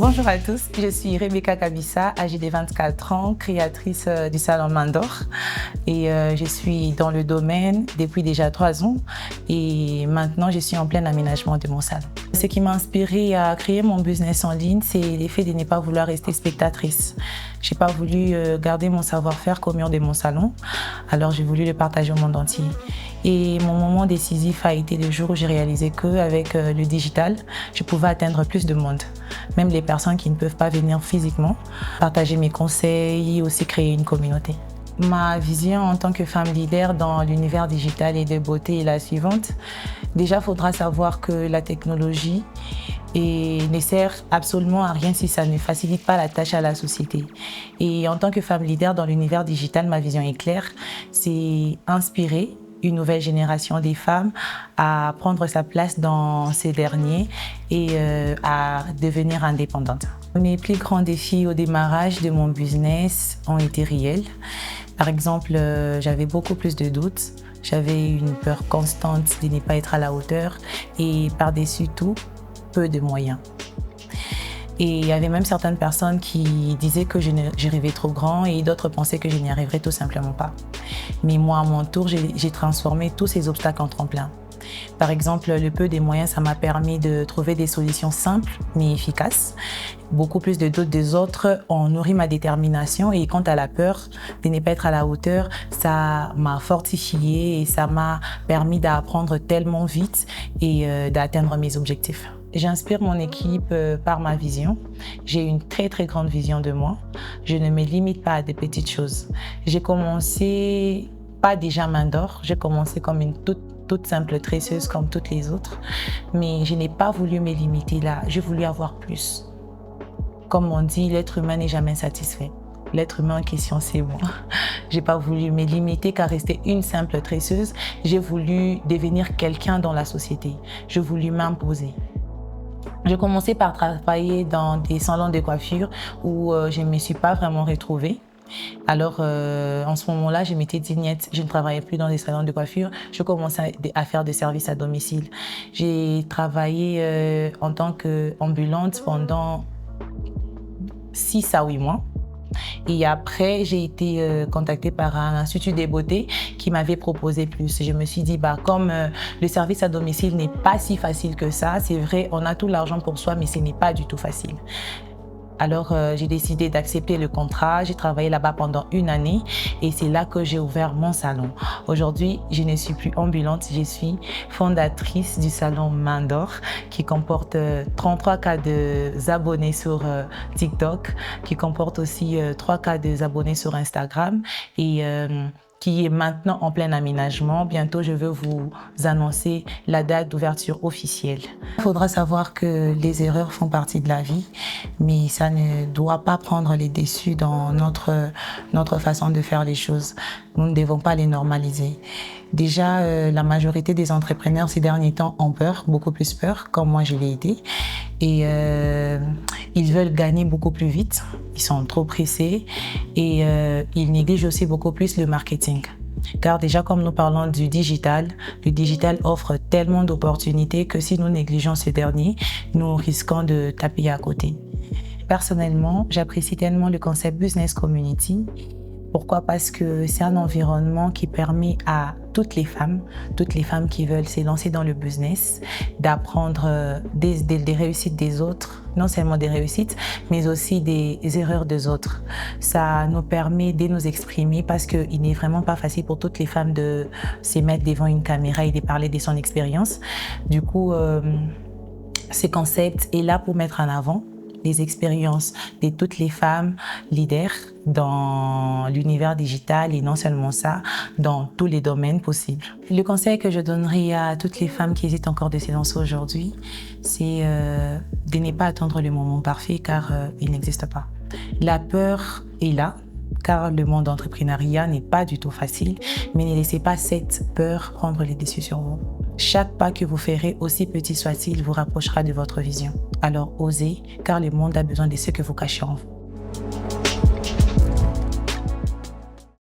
Bonjour à tous, je suis Rebecca Kabissa, âgée de 24 ans, créatrice du salon Mandor et je suis dans le domaine depuis déjà 3 ans et maintenant je suis en plein aménagement de mon salon. Ce qui m'a inspirée à créer mon business en ligne, c'est l'effet de ne pas vouloir rester spectatrice. Je n'ai pas voulu garder mon savoir-faire qu'au mur de mon salon, alors j'ai voulu le partager au monde entier. Et mon moment décisif a été le jour où j'ai réalisé qu'avec le digital, je pouvais atteindre plus de monde. Même les personnes qui ne peuvent pas venir physiquement, partager mes conseils, aussi créer une communauté. Ma vision en tant que femme leader dans l'univers digital et de beauté est la suivante. Déjà, il faudra savoir que la technologie ne sert absolument à rien si ça ne facilite pas la tâche à la société. Et en tant que femme leader dans l'univers digital, ma vision est claire, c'est inspirer une nouvelle génération des femmes à prendre sa place dans ces derniers et à devenir indépendantes. Mes plus grands défis au démarrage de mon business ont été réels. Par exemple, j'avais beaucoup plus de doutes, j'avais une peur constante de ne pas être à la hauteur et par-dessus tout, peu de moyens. Et il y avait même certaines personnes qui disaient que je rêvais trop grand et d'autres pensaient que je n'y arriverais tout simplement pas. Mais moi, à mon tour, j'ai transformé tous ces obstacles en tremplin. Par exemple, le peu des moyens, ça m'a permis de trouver des solutions simples mais efficaces. Beaucoup plus de doutes des autres ont nourri ma détermination et quant à la peur de ne pas être à la hauteur, ça m'a fortifiée et ça m'a permis d'apprendre tellement vite et d'atteindre mes objectifs. J'inspire mon équipe par ma vision. J'ai une très grande vision de moi. Je ne me limite pas à des petites choses. J'ai commencé pas déjà main d'or, j'ai commencé comme une toute simple tresseuse comme toutes les autres, mais je n'ai pas voulu me limiter là, j'ai voulu avoir plus. Comme on dit, l'être humain n'est jamais satisfait. L'être humain en question, c'est moi. J'ai pas voulu me limiter qu'à rester une simple tresseuse. J'ai voulu devenir quelqu'un dans la société. J'ai voulu m'imposer. J'ai commencé par travailler dans des salons de coiffure où je ne me suis pas vraiment retrouvée. Alors, en ce moment-là, je m'étais dit, niet, je ne travaillais plus dans des salons de coiffure. Je commençais à faire des services à domicile. J'ai travaillé en tant qu'ambulante pendant 6 à 8 mois. Et après, j'ai été contactée par un institut de beauté qui m'avait proposé plus. Je me suis dit, comme le service à domicile n'est pas si facile que ça, c'est vrai, on a tout l'argent pour soi, mais ce n'est pas du tout facile. Alors, j'ai décidé d'accepter le contrat. J'ai travaillé là-bas pendant 1 année et c'est là que j'ai ouvert mon salon. Aujourd'hui, je ne suis plus ambulante, je suis fondatrice du salon Mandor qui comporte 33K d'abonnés sur TikTok, qui comporte aussi 3K d'abonnés sur Instagram et qui est maintenant en plein aménagement. Bientôt, je veux vous annoncer la date d'ouverture officielle. Il faudra savoir que les erreurs font partie de la vie, mais ça ne doit pas prendre les dessus dans notre façon de faire les choses. Nous ne devons pas les normaliser. Déjà, la majorité des entrepreneurs ces derniers temps ont peur, beaucoup plus peur, comme moi je l'ai été. Et ils veulent gagner beaucoup plus vite, ils sont trop pressés et ils négligent aussi beaucoup plus le marketing. Car déjà, comme nous parlons du digital, le digital offre tellement d'opportunités que si nous négligeons ce dernier, nous risquons de taper à côté. Personnellement, j'apprécie tellement le concept Business Community. Pourquoi? Parce que c'est un environnement qui permet à toutes les femmes qui veulent se lancer dans le business, d'apprendre des réussites des autres, non seulement des réussites, mais aussi des erreurs des autres. Ça nous permet de nous exprimer parce qu'il n'est vraiment pas facile pour toutes les femmes de se mettre devant une caméra et de parler de son expérience. Du coup, ce concept est là pour mettre en avant les expériences de toutes les femmes leaders dans l'univers digital et non seulement ça, dans tous les domaines possibles. Le conseil que je donnerais à toutes les femmes qui hésitent encore de se lancer aujourd'hui, c'est de ne pas attendre le moment parfait car il n'existe pas. La peur est là, car le monde d'entrepreneuriat n'est pas du tout facile, mais ne laissez pas cette peur prendre les dessus sur vous. Chaque pas que vous ferez, aussi petit soit-il, vous rapprochera de votre vision. Alors osez, car le monde a besoin de ce que vous cachez en vous.